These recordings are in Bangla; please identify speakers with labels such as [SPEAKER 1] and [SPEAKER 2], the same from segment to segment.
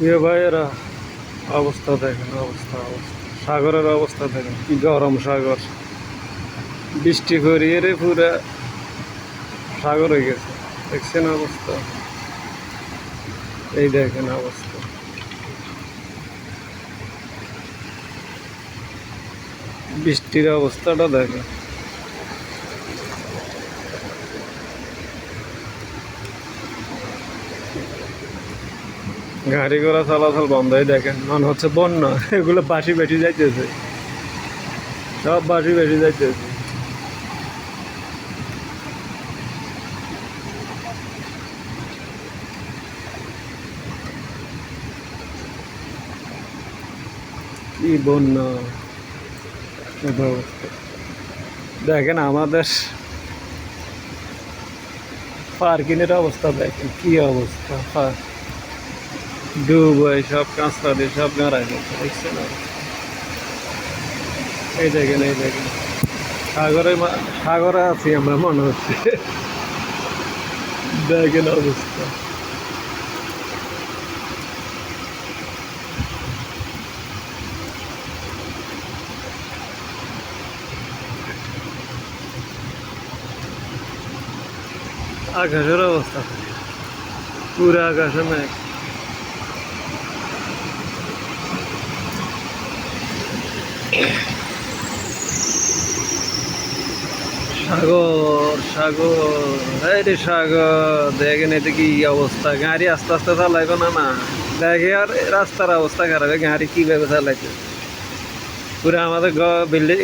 [SPEAKER 1] প্রিয় ভাইয়েরা, অবস্থা দেখেন, অবস্থা সাগরের অবস্থা দেখেন, কি গরম সাগর। বৃষ্টি করিয়ে রে পুরা সাগর হয়ে গেছে। দেখছেন অবস্থা? এই দেখেন অবস্থা। বৃষ্টির অবস্থাটা দেখেন। গাড়ি ঘোড়া চলাচল বন্ধ হয়ে দেখেন, মনে হচ্ছে বন্যা। এগুলো বাসি বেশি যাইতেছে, সব বাসি বেশি যাইতেছে। কি বন্যা অবস্থা দেখেন। আমাদের পার্কিংয়ের অবস্থা দেখেন, কি অবস্থা। ডুবাই সব কাঁচরা দিয়ে সব গাড়াই যাচ্ছে, দেখছেন? এই দেখেন, এই দেখেন, সাগরে আছি আমরা মনে হচ্ছে। দেখেন অবস্থা। আকাশের অবস্থা পুরো আকাশে মেঘ। সাগর সাগর, এই রে সাগর দেখেন, এতে কি অবস্থা। গাড়ি আস্তে আস্তে চালাইবো না দেখে, আর রাস্তার অবস্থা খারাপ। গাড়ি কিভাবে চালাইছে, পুরো আমাদের বিল্ডিং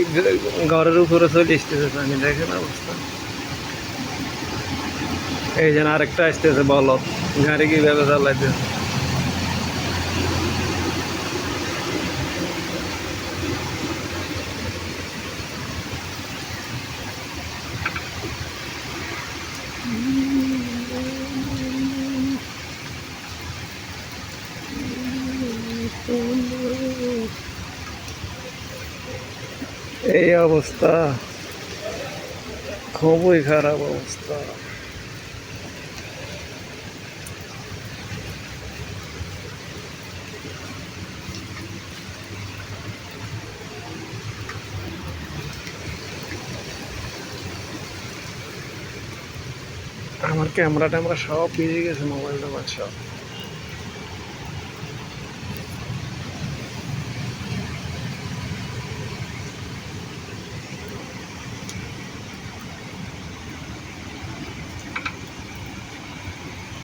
[SPEAKER 1] ঘরের উপরে চলে আসতেছে পানি। দেখেন অবস্থা। এই যেন আরেকটা আসতেছে, বলো গাড়ি কিভাবে চালাইতেছে। এই অবস্থা, খুবই খারাপ অবস্থা। আমার ক্যামেরা ট্যামেরা সব ভিজে গেছে, মোবাইল টোবাইল সব।